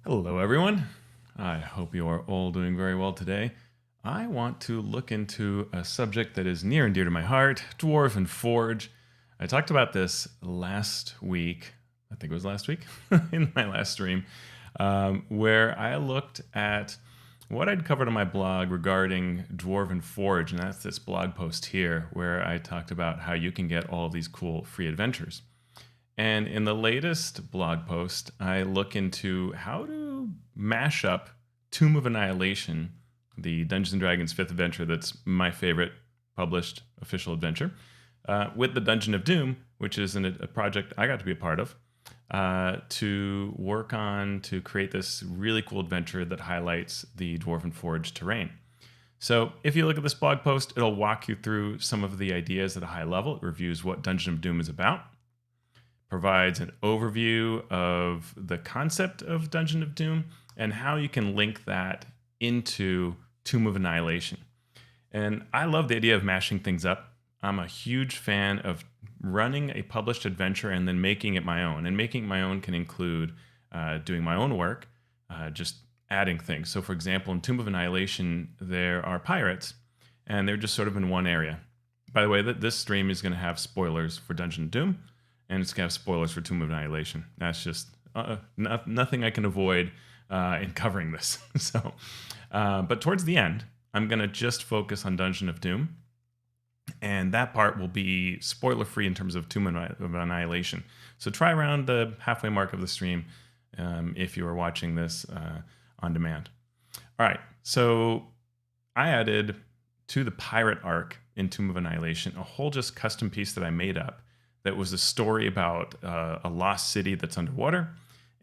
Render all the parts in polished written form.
Hello, everyone. I hope you are all doing very well today. I want to look into a subject that is near and dear to my heart, Dwarven Forge. I talked about this last week, I think it was last week, in my last stream, where I looked at what I'd covered on my blog regarding Dwarven Forge, and that's this blog post here where I talked about how you can get all of these cool free adventures. And in the latest blog post, I look into how to mash up Tomb of Annihilation, the Dungeons and Dragons 5th adventure that's my favorite published official adventure, with the Dungeon of Doom, which is a project I got to be a part of, to work on to create this really cool adventure that highlights the Dwarven Forge terrain. So if you look at this blog post, it'll walk you through some of the ideas at a high level. It reviews what Dungeon of Doom is about, provides an overview of the concept of Dungeon of Doom and how you can link that into Tomb of Annihilation. And I love the idea of mashing things up. I'm a huge fan of running a published adventure and then making it my own. And making my own can include doing my own work, just adding things. So, for example, in Tomb of Annihilation, there are pirates, and they're just sort of in one area. By the way, this stream is going to have spoilers for Dungeon of Doom, and it's going to have spoilers for Tomb of Annihilation. That's just nothing I can avoid in covering this. But towards the end, I'm going to just focus on Dungeon of Doom, and that part will be spoiler-free in terms of Tomb of Annihilation. So try around the halfway mark of the stream if you are watching this on demand. All right, so I added to the pirate arc in Tomb of Annihilation a whole just custom piece that I made up that was a story about a lost city that's underwater,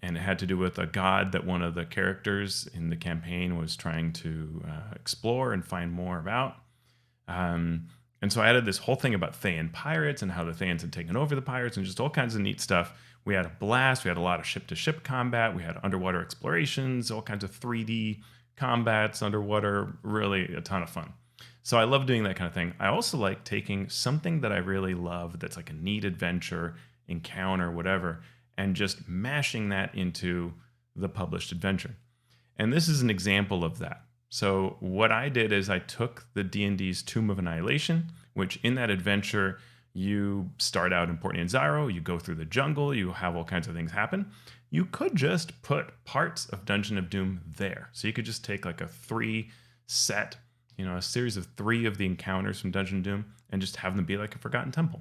and it had to do with a god that one of the characters in the campaign was trying to explore and find more about. And so I added this whole thing about Thayan pirates and how the Thayans had taken over the pirates and just all kinds of neat stuff. We had a blast. We had a lot of ship-to-ship combat. We had underwater explorations, all kinds of 3D combats underwater. Really a ton of fun. So I love doing that kind of thing. I also like taking something that I really love that's like a neat adventure, encounter, whatever, and just mashing that into the published adventure. And this is an example of that. So what I did is I took the D&D's Tomb of Annihilation, which in that adventure, you start out in Port Nyanzaru, you go through the jungle, you have all kinds of things happen. You could just put parts of Dungeon of Doom there. So you could just take like a a series of 3 of the encounters from Dungeon of Doom and just have them be like a Forgotten Temple.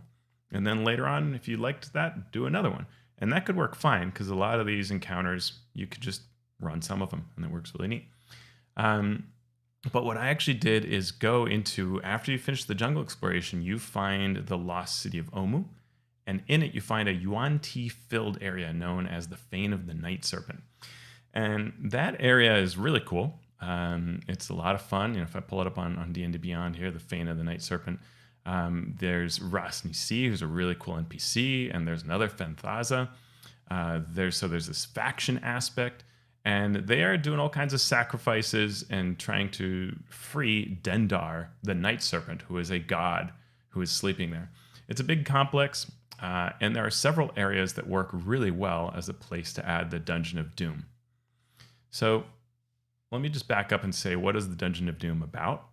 And then later on, if you liked that, do another one. And that could work fine because a lot of these encounters, you could just run some of them and it works really neat. But what I actually did is go into, after you finish the jungle exploration, you find the lost city of Omu. And in it, you find a yuan tea filled area known as the Fane of the Night Serpent. And that area is really cool. It's a lot of fun. If I pull it up on D&D Beyond here, the Fane of the Night Serpent, there's Ras Nisi, who's a really cool NPC, and there's another Fenthaza. There's this faction aspect, and they are doing all kinds of sacrifices and trying to free Dendar, the Night Serpent, who is a god who is sleeping there. It's a big complex, and there are several areas that work really well as a place to add the Dungeon of Doom. So let me just back up and say, what is the Dungeon of Doom about?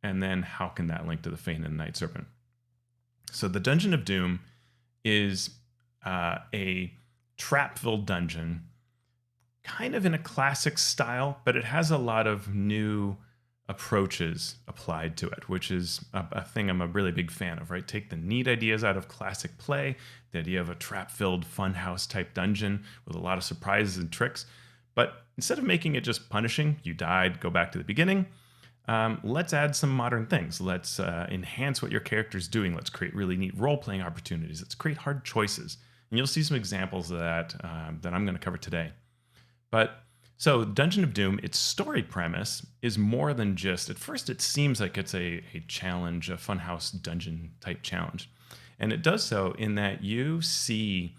And then how can that link to the Fane and the Night Serpent? So the Dungeon of Doom is a trap-filled dungeon, kind of in a classic style, but it has a lot of new approaches applied to it, which is a thing I'm a really big fan of, right? Take the neat ideas out of classic play, the idea of a trap-filled funhouse type dungeon with a lot of surprises and tricks. But instead of making it just punishing, you died, go back to the beginning, let's add some modern things. Let's enhance what your character's doing. Let's create really neat role-playing opportunities. Let's create hard choices. And you'll see some examples of that that I'm going to cover today. But so Dungeon of Doom, its story premise is more than just, at first it seems like it's a challenge, a funhouse dungeon type challenge. And it does so in that you see,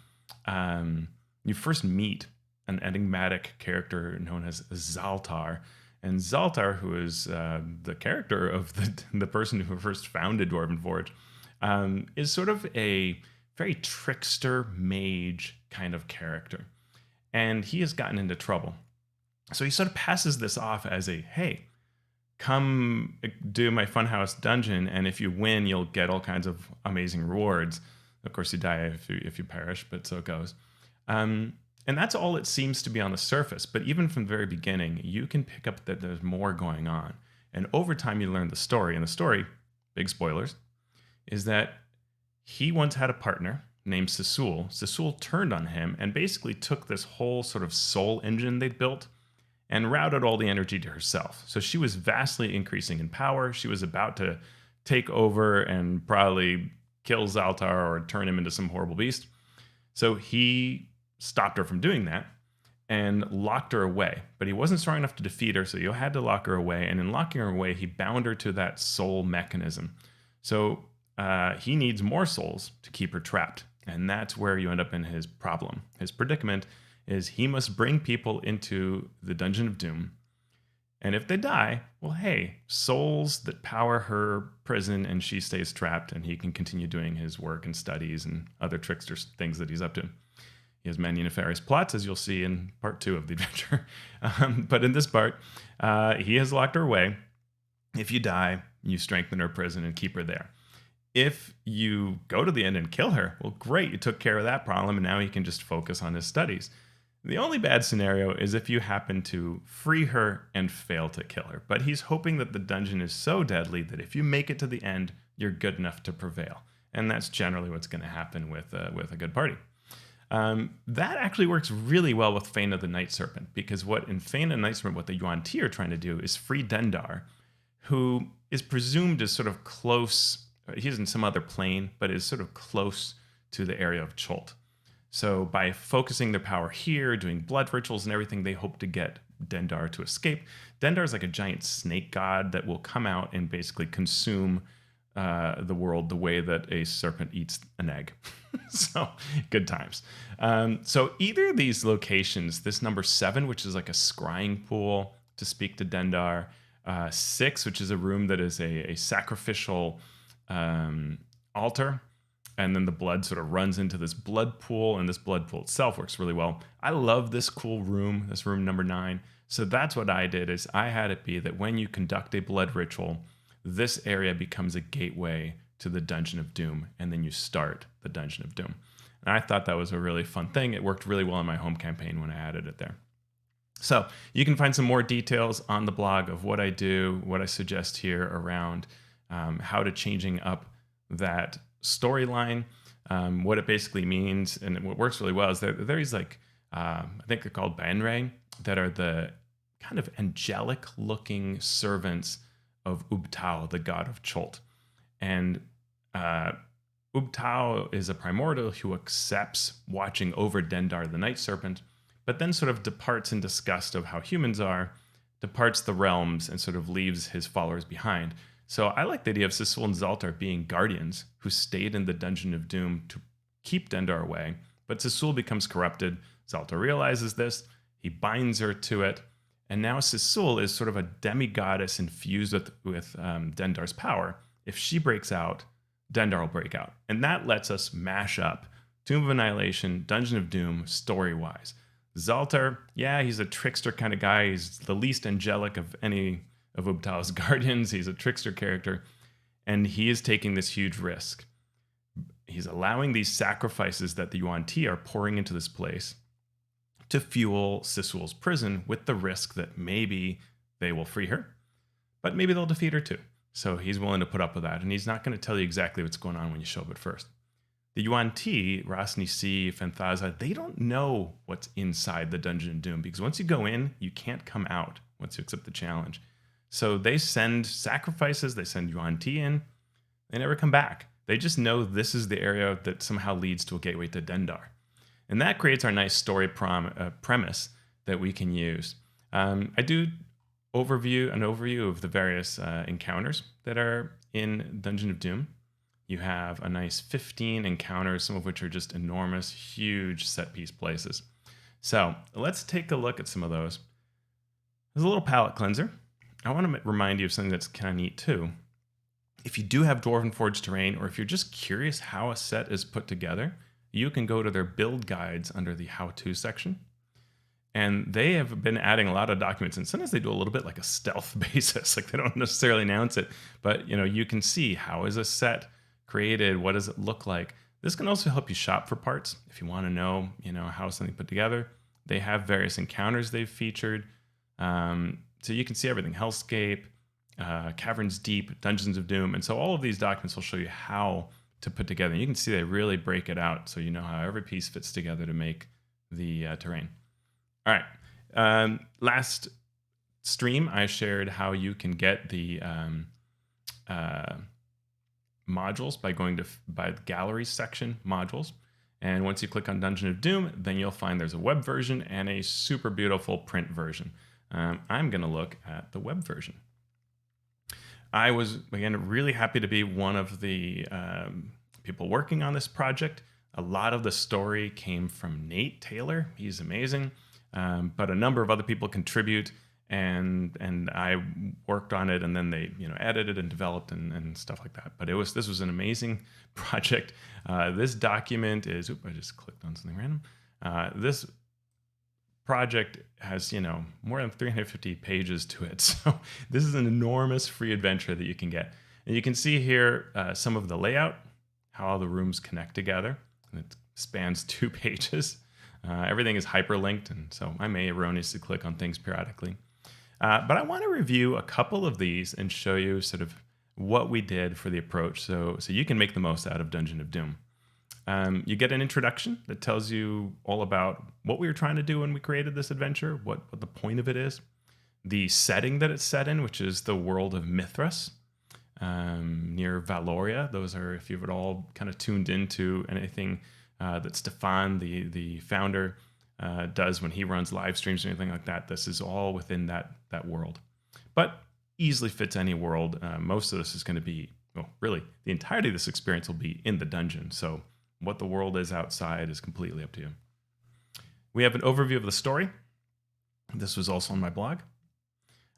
you first meet an enigmatic character known as Zaltar. And Zaltar, who is the character of the person who first founded Dwarven Forge, is sort of a very trickster mage kind of character. And he has gotten into trouble. So he sort of passes this off as a, hey, come do my funhouse dungeon, and if you win, you'll get all kinds of amazing rewards. Of course, you die if you perish, but so it goes. And that's all it seems to be on the surface. But even from the very beginning, you can pick up that there's more going on. And over time, you learn the story. And the story, big spoilers, is that he once had a partner named Sesul. Sesul turned on him and basically took this whole sort of soul engine they'd built and routed all the energy to herself. So she was vastly increasing in power. She was about to take over and probably kill Zaltar or turn him into some horrible beast. So he stopped her from doing that and locked her away. But he wasn't strong enough to defeat her, so you had to lock her away. And in locking her away, he bound her to that soul mechanism. So he needs more souls to keep her trapped. And that's where you end up in his problem. His predicament is he must bring people into the Dungeon of Doom. And if they die, well, hey, souls that power her prison and she stays trapped and he can continue doing his work and studies and other trickster things that he's up to. He has many nefarious plots, as you'll see in part 2 of the adventure. But in this part, he has locked her away. If you die, you strengthen her prison and keep her there. If you go to the end and kill her, well, great, you took care of that problem, and now he can just focus on his studies. The only bad scenario is if you happen to free her and fail to kill her. But he's hoping that the dungeon is so deadly that if you make it to the end, you're good enough to prevail. And that's generally what's going to happen with a good party. That actually works really well with Fane of the Night Serpent, because what in Fane of the Night Serpent, what the Yuan Ti are trying to do is free Dendar, who is presumed as sort of close. He's in some other plane, but is sort of close to the area of Chult. So by focusing their power here, doing blood rituals and everything, they hope to get Dendar to escape. Dendar is like a giant snake god that will come out and basically consume the world the way that a serpent eats an egg. So good times. So either of these locations, this number 7, which is like a scrying pool to speak to Dendar, 6, which is a room that is a sacrificial altar, and then the blood sort of runs into this blood pool, and this blood pool itself works really well. I love this cool room, this room number 9. So that's what I did, is I had it be that when you conduct a blood ritual, this area becomes a gateway to the Dungeon of Doom, and then you start the Dungeon of Doom. And I thought that was a really fun thing. It worked really well in my home campaign when I added it there. So you can find some more details on the blog of what I do, what I suggest here around how to changing up that storyline, what it basically means. And what works really well is there are these like, I think they're called Banrei, that are the kind of angelic looking servants of Ubtao, the god of Chult. And Ubtao is a primordial who accepts watching over Dendar, the night serpent, but then sort of departs in disgust of how humans are, departs the realms, and sort of leaves his followers behind. So I like the idea of Sesul and Zaltar being guardians who stayed in the Dungeon of Doom to keep Dendar away. But Sesul becomes corrupted. Zaltar realizes this. He binds her to it. And now Sesul is sort of a demigoddess infused with Dendar's power. If she breaks out, Dendar will break out. And that lets us mash up Tomb of Annihilation, Dungeon of Doom, story-wise. Zaltar, yeah, he's a trickster kind of guy. He's the least angelic of any of Ubtao's guardians. He's a trickster character, and he is taking this huge risk. He's allowing these sacrifices that the Yuan Ti are pouring into this place to fuel Sesul's prison, with the risk that maybe they will free her, but maybe they'll defeat her too. So he's willing to put up with that, and he's not going to tell you exactly what's going on when you show up at first. The Yuan Ti, Ras Nisi, Fanthaza, they don't know what's inside the Dungeon of Doom, because once you go in, you can't come out once you accept the challenge. So they send sacrifices, they send Yuan Ti in, they never come back. They just know this is the area that somehow leads to a gateway to Dendar. And that creates our nice story premise that we can use. I do an overview of the various encounters that are in Dungeon of Doom. You have a nice 15 encounters, some of which are just enormous, huge set piece places. So let's take a look at some of those. There's a little palette cleanser. I want to remind you of something that's kind of neat too. If you do have Dwarven Forge terrain, or if you're just curious how a set is put together, you can go to their build guides under the how-to section. And they have been adding a lot of documents, and sometimes they do a little bit like a stealth basis, like they don't necessarily announce it, but you can see how is a set created, what does it look like. This can also help you shop for parts if you want to know, how something put together. They have various encounters they've featured, so you can see everything: Hellscape, Caverns Deep, Dungeons of Doom, and so all of these documents will show you how to put together. And you can see they really break it out, so you know how every piece fits together to make the terrain. All right. Last stream, I shared how you can get the modules by going to the galleries section, modules. And once you click on Dungeon of Doom, then you'll find there's a web version and a super beautiful print version. I'm going to look at the web version. I was, again, really happy to be one of the people working on this project. A lot of the story came from Nate Taylor. He's amazing. But a number of other people contribute, and I worked on it, and then they edited and developed and stuff like that. But this was an amazing project. This document is I just clicked on something random. This project has more than 350 pages to it, so this is an enormous free adventure that you can get. And you can see here some of the layout, how all the rooms connect together, and it spans 2 pages. Everything is hyperlinked, and so I may erroneously click on things periodically. But I want to review a couple of these and show you sort of what we did for the approach, so you can make the most out of Dungeon of Doom. You get an introduction that tells you all about what we were trying to do when we created this adventure, what the point of it is, the setting that it's set in, which is the world of Mithras, near Valoria. Those are, if you've at all kind of tuned into anything that Stefan, the founder, does when he runs live streams or anything like that. This is all within that world, but easily fits any world. Most of this is going to be, well, really, the entirety of this experience will be in the dungeon. So what the world is outside is completely up to you. We have an overview of the story. This was also on my blog.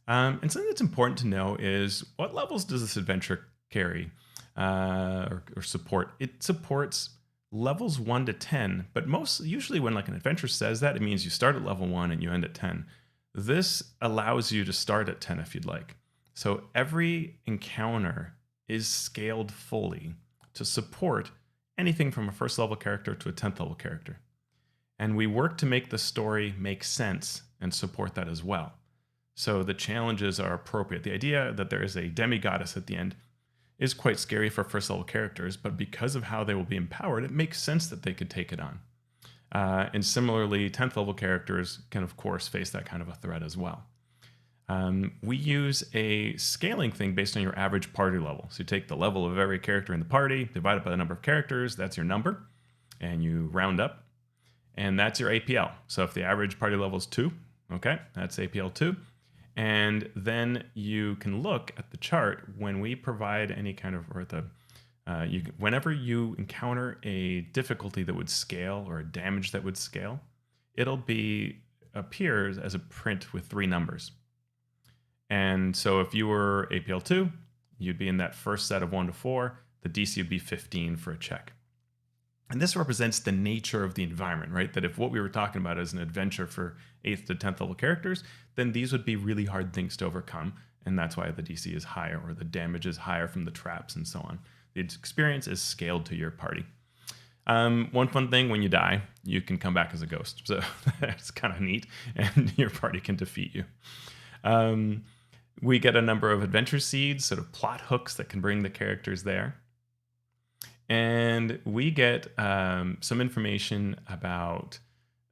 And something that's important to know is what levels does this adventure carry or support? It supports levels 1 to 10, but usually when like an adventure says that, it means you start at level 1 and you end at 10. This allows you to start at 10 if you'd like. So every encounter is scaled fully to support anything from a first level character to a 10th level character. And we work to make the story make sense and support that as well. So the challenges are appropriate. The idea that there is a demigoddess at the end is quite scary for first level characters, but because of how they will be empowered, it makes sense that they could take it on. And similarly, 10th level characters can, of course, face that kind of a threat as well. We use a scaling thing based on your average party level. So you take the level of every character in the party, divide it by the number of characters, that's your number, and you round up, and that's your APL. So if the average party level is 2, okay, that's APL 2. And then you can look at the chart when we provide any kind of, whenever you encounter a difficulty that would scale or a damage that would scale, it'll appears as a print with 3 numbers. And so if you were APL 2, you'd be in that first set of 1 to 4, the DC would be 15 for a check. And this represents the nature of the environment, right? That if what we were talking about is an adventure for 8th to 10th level characters, then these would be really hard things to overcome. And that's why the DC is higher, or the damage is higher from the traps and so on. The experience is scaled to your party. One fun thing, when you die, you can come back as a ghost. So that's kind of neat, and your party can defeat you. We get a number of adventure seeds, sort of plot hooks that can bring the characters there. And we get some information about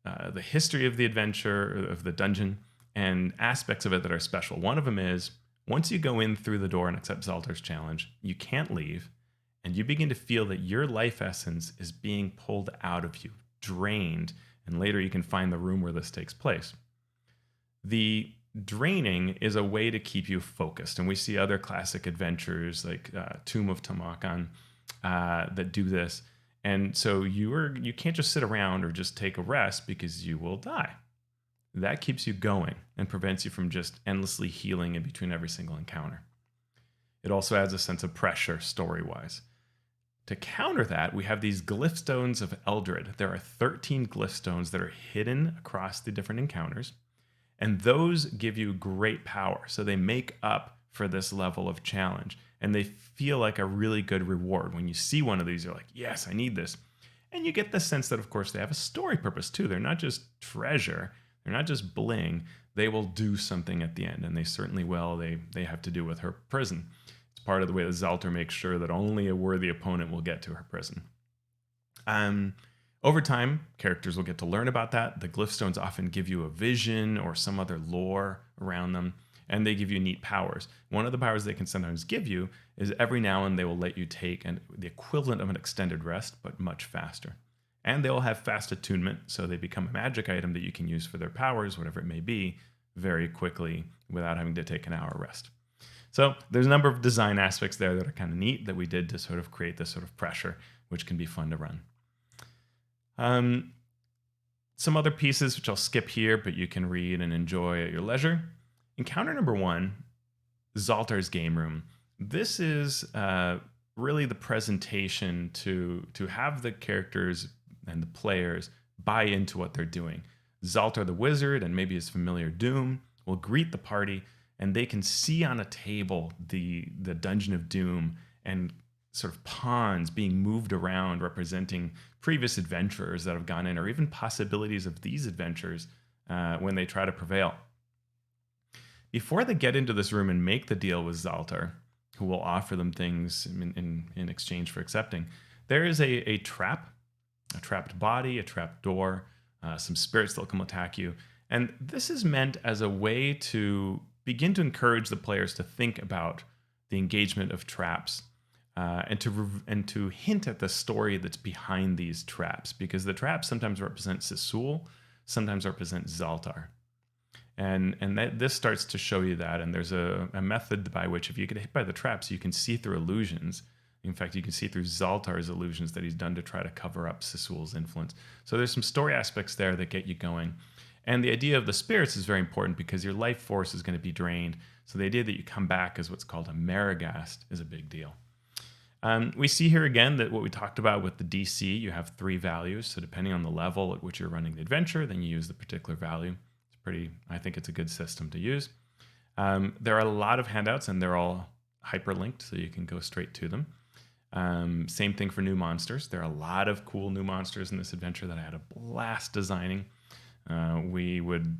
the history of the adventure, of the dungeon, and aspects of it that are special. One of them is, once you go in through the door and accept Zaltar's challenge, you can't leave, and you begin to feel that your life essence is being pulled out of you, drained, and later you can find the room where this takes place. The draining is a way to keep you focused, and we see other classic adventures like Tomb of Tamakan that do this. And so you can't just sit around or just take a rest, because you will die. That keeps you going and prevents you from just endlessly healing in between every single encounter. It also adds a sense of pressure story-wise. To counter that, we have these glyph stones of Eldred. There are 13 glyph stones that are hidden across the different encounters, and those give you great power. So they make up for this level of challenge, and they feel like a really good reward. When you see one of these, you're like, yes, I need this. And you get the sense that, of course, they have a story purpose too. They're not just treasure. They're not just bling. They will do something at the end, and they certainly will. They have to do with her prison. It's part of the way that Zaltar makes sure that only a worthy opponent will get to her prison. Over time, characters will get to learn about that. The glyph stones often give you a vision or some other lore around them, and they give you neat powers. One of the powers they can sometimes give you is every now and then they will let you take the equivalent of an extended rest, but much faster. And they'll have fast attunement, so they become a magic item that you can use for their powers, whatever it may be, very quickly without having to take an hour rest. So there's a number of design aspects there that are kind of neat that we did to sort of create this sort of pressure, which can be fun to run. Some other pieces, which I'll skip here, but you can read and enjoy at your leisure. Encounter number 1, Zaltar's Game Room. This is really the presentation to have the characters and the players buy into what they're doing. Zaltar the wizard and maybe his familiar Doom will greet the party, and they can see on a table the Dungeon of Doom and sort of pawns being moved around representing previous adventurers that have gone in, or even possibilities of these adventures when they try to prevail. Before they get into this room and make the deal with Zaltar, who will offer them things in exchange for accepting, there is a trap, a trapped body, a trapped door, some spirits that will come attack you. And this is meant as a way to begin to encourage the players to think about the engagement of traps and to hint at the story that's behind these traps, because the traps sometimes represent Sisul, sometimes represent Zaltar. And this starts to show you that, and there's a method by which if you get hit by the traps, you can see through illusions. In fact, you can see through Zaltar's illusions that he's done to try to cover up Sisul's influence. So there's some story aspects there that get you going. And the idea of the spirits is very important because your life force is going to be drained. So the idea that you come back as what's called a Maragast is a big deal. We see here again that what we talked about with the DC, you have 3 values. So depending on the level at which you're running the adventure, then you use the particular value. I think it's a good system to use. There are a lot of handouts, and they're all hyperlinked, so you can go straight to them. Same thing for new monsters. There are a lot of cool new monsters in this adventure that I had a blast designing. We would,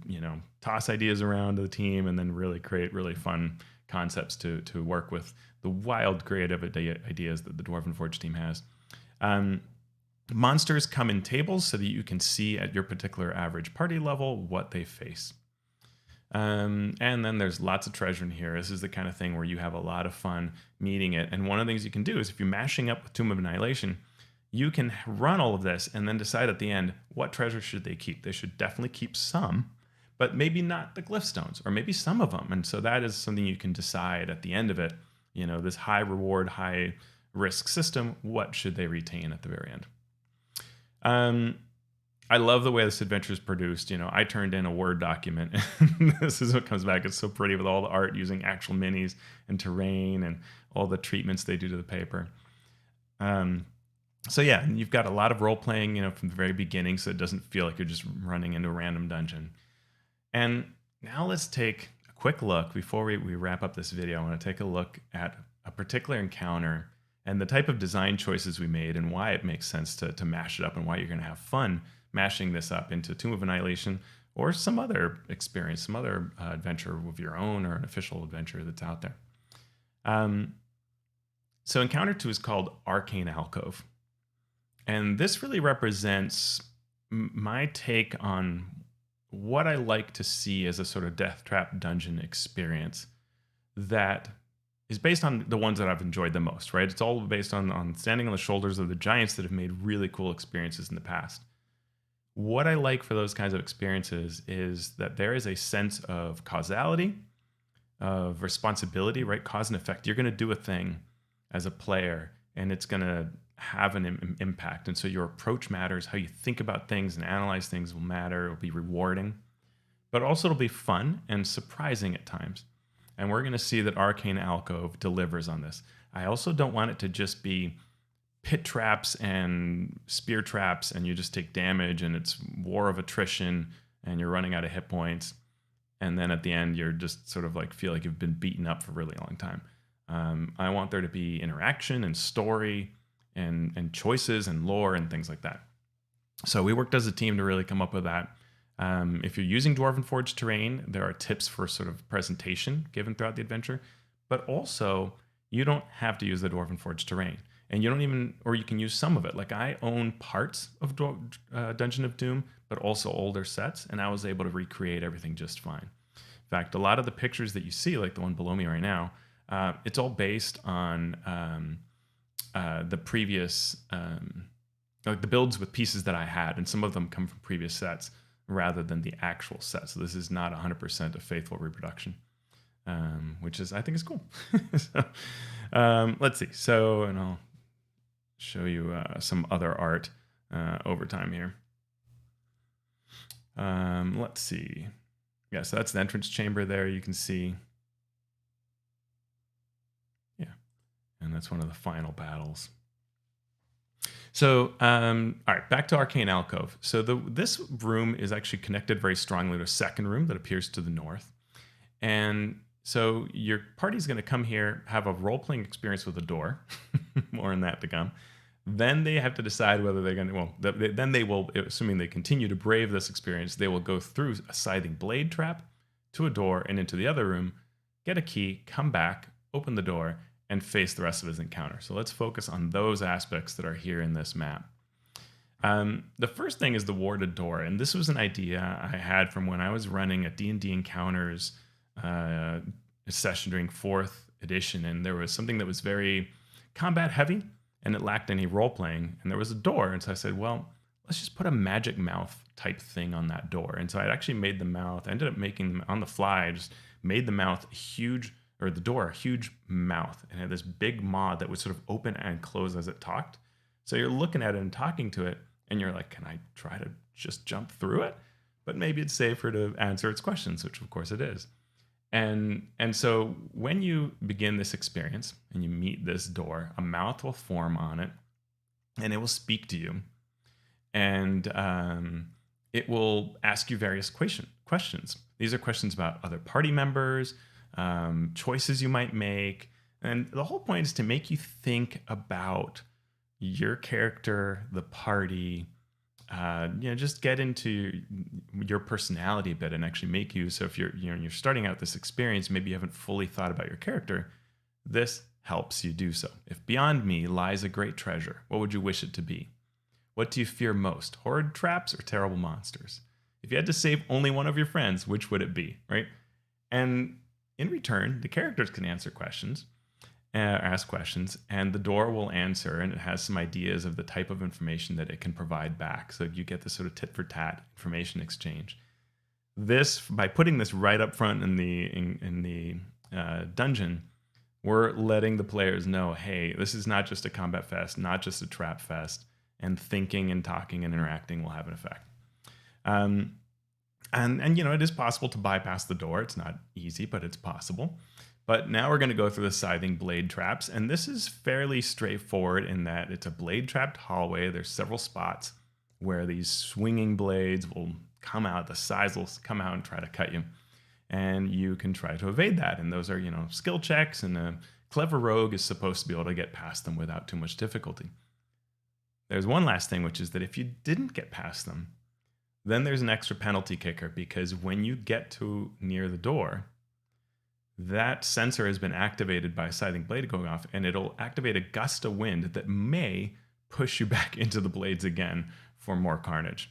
toss ideas around to the team and then really create really fun concepts to work with the wild creative ideas that the Dwarven Forge team has. Monsters come in tables so that you can see at your particular average party level what they face. And then there's lots of treasure in here. This is the kind of thing where you have a lot of fun meeting it. And one of the things you can do is if you're mashing up with Tomb of Annihilation, you can run all of this and then decide at the end, what treasure should they keep? They should definitely keep some, but maybe not the glyph stones, or maybe some of them. And so that is something you can decide at the end of it. This high reward, high risk system, what should they retain at the very end? I love the way this adventure is produced. I turned in a Word document, and this is what comes back. It's so pretty with all the art using actual minis and terrain and all the treatments they do to the paper. So yeah, you've got a lot of role playing, from the very beginning, so it doesn't feel like you're just running into a random dungeon. And now let's take a quick look before we wrap up this video. I want to take a look at a particular encounter and the type of design choices we made and why it makes sense to mash it up, and why you're going to have fun mashing this up into Tomb of Annihilation or some other experience, some other adventure of your own, or an official adventure that's out there. So Encounter 2 is called Arcane Alcove. And this really represents my take on what I like to see as a sort of death trap dungeon experience that is based on the ones that I've enjoyed the most, right? It's all based on standing on the shoulders of the giants that have made really cool experiences in the past. What I like for those kinds of experiences is that there is a sense of causality, of responsibility, right? Cause and effect. You're going to do a thing as a player, and it's going to have an impact. And so your approach matters. How you think about things and analyze things will matter. It'll be rewarding, but also it'll be fun and surprising at times. And we're going to see that Arcane Alcove delivers on this. I also don't want it to just be pit traps and spear traps, and you just take damage, and it's war of attrition, and you're running out of hit points. And then at the end, you're just sort of like feel like you've been beaten up for a really long time. I want there to be interaction and story and choices and lore and things like that. So we worked as a team to really come up with that. If you're using Dwarven Forge terrain, there are tips for sort of presentation given throughout the adventure, but also you don't have to use the Dwarven Forge terrain. And you don't even, or you can use some of it. Like I own parts of Dungeon of Doom, but also older sets, and I was able to recreate everything just fine. In fact, a lot of the pictures that you see, like the one below me right now, it's all based on the previous, like the builds with pieces that I had, and some of them come from previous sets rather than the actual set. So this is not 100% a faithful reproduction, which is, I think, is cool. So, let's see. So, and I'll show you some other art over time here. Let's see. Yeah, so that's the entrance chamber there. You can see. Yeah, and that's one of the final battles. So, all right, back to Arcane Alcove. So this room is actually connected very strongly to a second room that appears to the north. And so your party's going to come here, have a role-playing experience with a door. More on that to come. Then they have to decide whether they're going to, well, then they will, assuming they continue to brave this experience, they will go through a scything blade trap to a door and into the other room, get a key, come back, open the door, and face the rest of his encounter. So let's focus on those aspects that are here in this map. The first thing is the warded door, and this was an idea I had from when I was running a D&D Encounters session during 4th edition, and there was something that was very combat heavy, and it lacked any role-playing, and there was a door, and so I said, well, let's just put a magic mouth type thing on that door. And so I actually made the mouth, I ended up making them on the fly, I just made the mouth huge, or the door a huge mouth, and it had this big maw that would sort of open and close as it talked. So you're looking at it and talking to it, and you're like, can I try to just jump through it? But maybe it's safer to answer its questions, which of course it is. And so when you begin this experience and you meet this door, a mouth will form on it, and it will speak to you, and it will ask you various questions. These are questions about other party members, choices you might make, and the whole point is to make you think about your character, the party, just get into your personality a bit and actually make you. So if you're starting out this experience, maybe you haven't fully thought about your character, this helps you do so. If beyond me lies a great treasure, what would you wish it to be? What do you fear most, horrid traps or terrible monsters? If you had to save only one of your friends, which would it be, right? And in return, the characters can answer questions, ask questions, and the door will answer, and it has some ideas of the type of information that it can provide back. So you get this sort of tit for tat information exchange. This, by putting this right up front in the dungeon, we're letting the players know, hey, this is not just a combat fest, not just a trap fest, and thinking and talking and interacting will have an effect. And it is possible to bypass the door. It's not easy, but it's possible. But now we're going to go through the scything blade traps, and this is fairly straightforward in that it's a blade trapped hallway. There's several spots where these swinging blades will come out, the scythes will come out and try to cut you, and you can try to evade that. And those are, skill checks, and a clever rogue is supposed to be able to get past them without too much difficulty. There's one last thing, which is that if you didn't get past them, then there's an extra penalty kicker, because when you get to near the door, that sensor has been activated by a scything blade going off, and it'll activate a gust of wind that may push you back into the blades again for more carnage.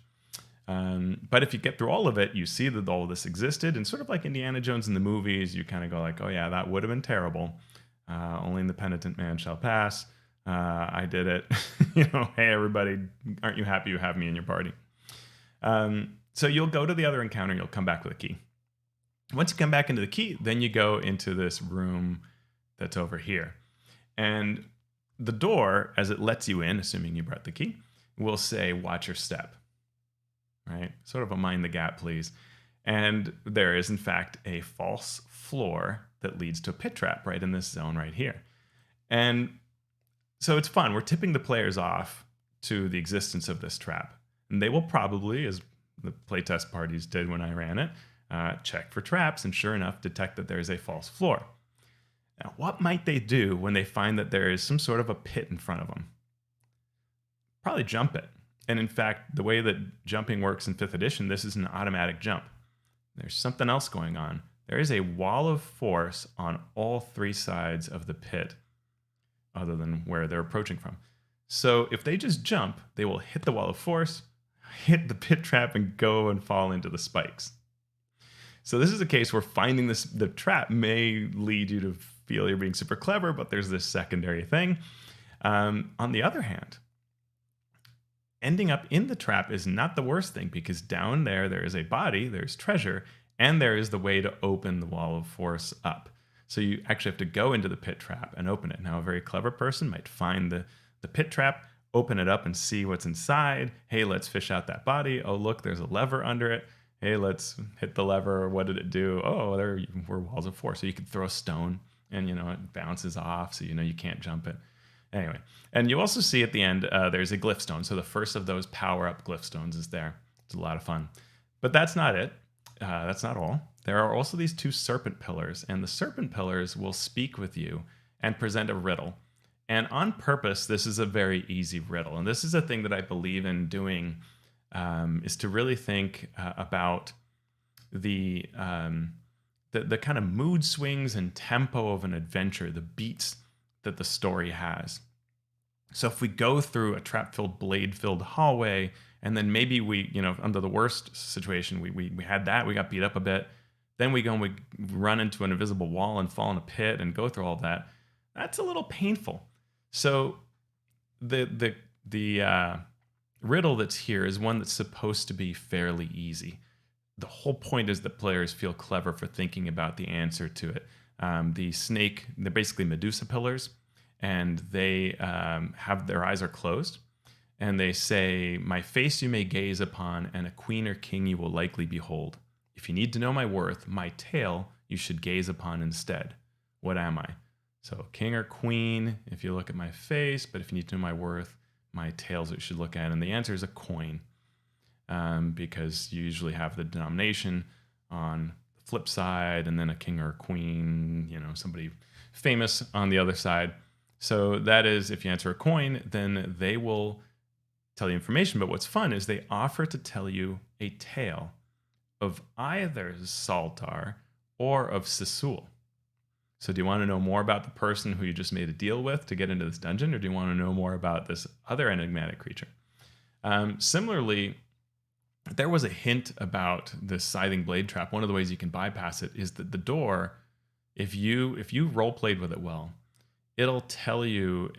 But if you get through all of it, you see that all of this existed, and sort of like Indiana Jones in the movies, you kind of go like, oh yeah, that would have been terrible. Only the penitent man shall pass. I did it. Hey everybody, aren't you happy you have me in your party? So you'll go to the other encounter, you'll come back with a key. Once you come back into the key, then you go into this room that's over here. And the door, as it lets you in, assuming you brought the key, will say, watch your step, right? Sort of a mind the gap, please. And there is, in fact, a false floor that leads to a pit trap right in this zone right here. And So it's fun. We're tipping the players off to the existence of this trap. And they will probably, as the playtest parties did when I ran it, check for traps and sure enough detect that there is a false floor. Now, what might they do when they find that there is some sort of a pit in front of them? Probably jump it. And in fact, the way that jumping works in 5th edition, this is an automatic jump. There's something else going on. There is a wall of force on all 3 sides of the pit, other than where they're approaching from. So if they just jump, they will hit the wall of force, hit the pit trap, and go and fall into the spikes. So this is a case where finding the trap may lead you to feel you're being super clever, but there's this secondary thing. On the other hand, ending up in the trap is not the worst thing, because down there is a body, there's treasure, and there is the way to open the wall of force up. So you actually have to go into the pit trap and open it. Now, a very clever person might find the pit trap, open it up and see what's inside. Hey, let's fish out that body. Oh, look, there's a lever under it. Hey, let's hit the lever. What did it do? Oh, there were walls of force. So you could throw a stone and, it bounces off. So, you can't jump it. Anyway, and you also see at the end, there's a glyph stone. So the first of those power-up glyph stones is there. It's a lot of fun. But that's not it. That's not all. There are also these 2 serpent pillars, and the serpent pillars will speak with you and present a riddle. And on purpose, this is a very easy riddle. And this is a thing that I believe in doing, is to really think about the kind of mood swings and tempo of an adventure, the beats that the story has. So if we go through a trap-filled, blade-filled hallway, and then maybe we, under the worst situation, we had that, we got beat up a bit, then we go and we run into an invisible wall and fall in a pit and go through all that, that's a little painful. So the riddle that's here is one that's supposed to be fairly easy. The whole point is that players feel clever for thinking about the answer to it. The snake, they're basically Medusa pillars, and they have their eyes are closed, and they say, "My face you may gaze upon, and a queen or king you will likely behold. If you need to know my worth, my tail you should gaze upon instead. What am I?" So king or queen, if you look at my face, but if you need to know my worth, my tail's what you should look at. And the answer is a coin, because you usually have the denomination on the flip side, and then a king or a queen, somebody famous on the other side. So that is, if you answer a coin, then they will tell you information. But what's fun is they offer to tell you a tale of either Saltar or of Sisul. So do you want to know more about the person who you just made a deal with to get into this dungeon, or do you want to know more about this other enigmatic creature? Similarly, there was a hint about this scything blade trap. One of the ways you can bypass it is that the door, if you role played with it well, it'll tell you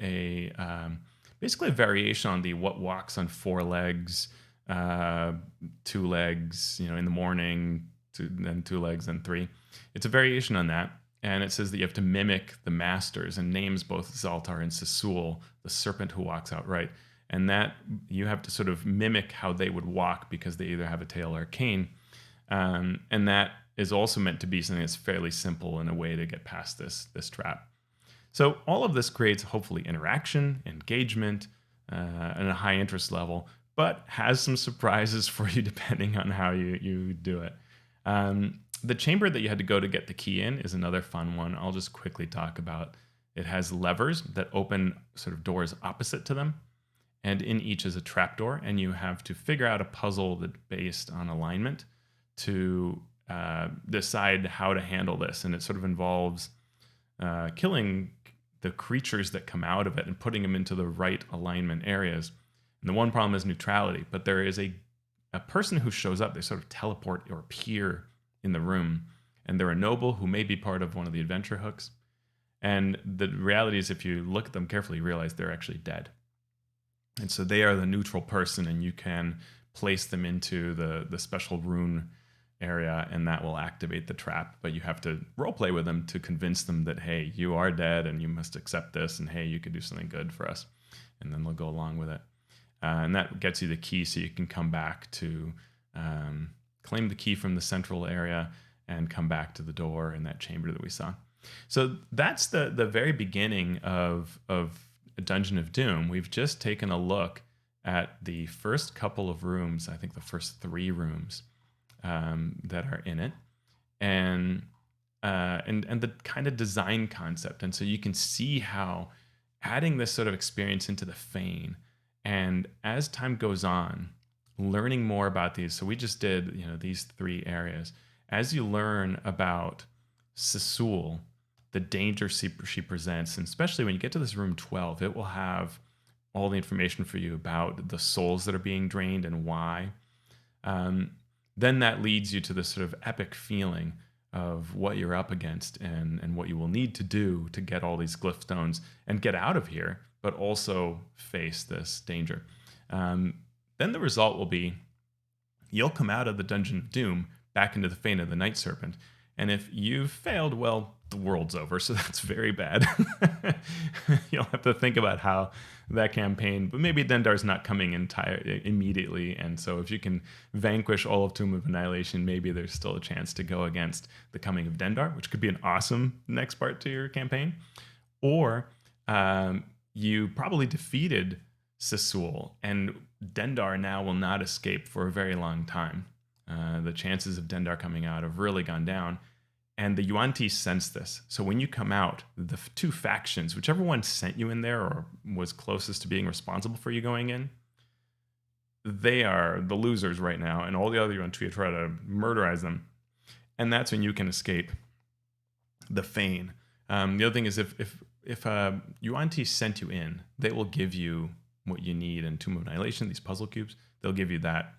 basically a variation on the what walks on 4 legs, 2 legs, in the morning, then 2 legs, then 3. It's a variation on that. And it says that you have to mimic the masters, and names both Zaltar and Sisul, the serpent who walks outright. And that you have to sort of mimic how they would walk, because they either have a tail or a cane. And that is also meant to be something that's fairly simple in a way to get past this trap. So all of this creates hopefully interaction, engagement, and a high interest level, but has some surprises for you depending on how you do it. The chamber that you had to go to get the key in is another fun one. I'll just quickly talk about. It has levers that open sort of doors opposite to them, and in each is a trapdoor, and you have to figure out a puzzle that's based on alignment to decide how to handle this. And it sort of involves killing the creatures that come out of it and putting them into the right alignment areas. And the one problem is neutrality, but there is a person who shows up. They sort of teleport or appear in the room, and they're a noble who may be part of one of the adventure hooks. And the reality is, if you look at them carefully, you realize they're actually dead. And so they are the neutral person, and you can place them into the special rune area, and that will activate the trap. But you have to roleplay with them to convince them that, hey, you are dead, and you must accept this, and hey, you could do something good for us. And then they'll go along with it. And that gets you the key, so you can come back to claim the key from the central area and come back to the door in that chamber that we saw. So that's the very beginning of Dungeon of Doom, we've just taken a look at the first couple of rooms, I think the first 3 rooms that are in it, and the kind of design concept. And so you can see how adding this sort of experience into the Fane, and as time goes on, learning more about these. So we just did, these 3 areas. As you learn about Sesul, the danger she presents, and especially when you get to this room 12, it will have all the information for you about the souls that are being drained and why. Then that leads you to this sort of epic feeling of what you're up against and what you will need to do to get all these glyph stones and get out of here, but also face this danger. Then the result will be you'll come out of the Dungeon of Doom back into the Fane of the Night Serpent. And if you've failed, well, the world's over, so that's very bad. You'll have to think about how that campaign, but maybe Dendar's not coming immediately, and so if you can vanquish all of Tomb of Annihilation, maybe there's still a chance to go against the coming of Dendar, which could be an awesome next part to your campaign. Or you probably defeated Sesul, and Dendar now will not escape for a very long time. The chances of Dendar coming out have really gone down. And the Yuan-Ti sense this. So when you come out, the 2 factions, whichever one sent you in there or was closest to being responsible for you going in, they are the losers right now. And all the other Yuan-Ti try to murderize them. And that's when you can escape the Fane. The other thing is if Yuan-Ti sent you in, they will give you what you need in Tomb of Annihilation, these puzzle cubes. They'll give you that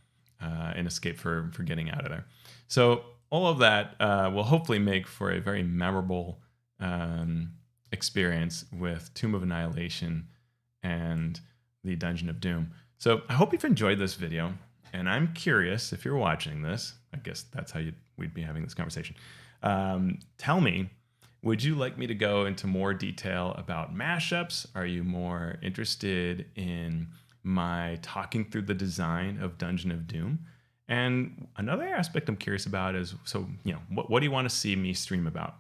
in escape for getting out of there. So all of that will hopefully make for a very memorable experience with Tomb of Annihilation and the Dungeon of Doom. So I hope you've enjoyed this video, and I'm curious if you're watching this. I guess that's how we'd be having this conversation. Tell me, would you like me to go into more detail about mashups? Are you more interested in my talking through the design of Dungeon of Doom? And another aspect I'm curious about is, so, what do you want to see me stream about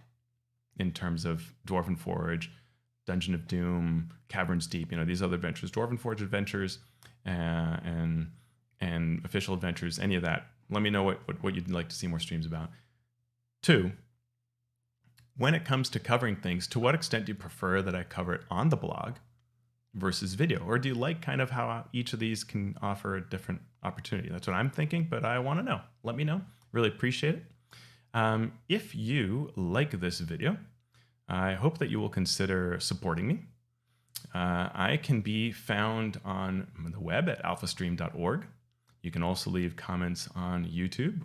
in terms of Dwarven Forge, Dungeon of Doom, Caverns Deep, these other adventures, Dwarven Forge adventures, and official adventures, any of that. Let me know what you'd like to see more streams about. 2, when it comes to covering things, to what extent do you prefer that I cover it on the blog versus video? Or do you like kind of how each of these can offer a different opportunity? That's what I'm thinking, but I want to know. Let me know. Really appreciate it. If you like this video, I hope that you will consider supporting me. I can be found on the web at alphastream.org. You can also leave comments on YouTube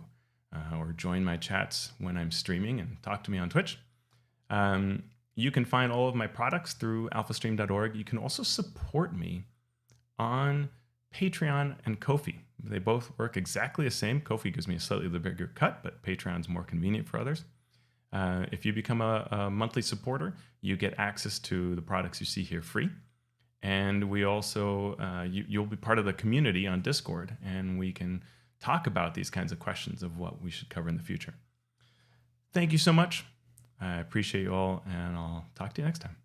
or join my chats when I'm streaming and talk to me on Twitch. You can find all of my products through alphastream.org. You can also support me on Patreon and Ko-fi. They both work exactly the same. Ko-fi gives me a slightly bigger cut, but Patreon's more convenient for others. If you become a monthly supporter, you get access to the products you see here free. And we also, you'll be part of the community on Discord, and we can talk about these kinds of questions of what we should cover in the future. Thank you so much. I appreciate you all, and I'll talk to you next time.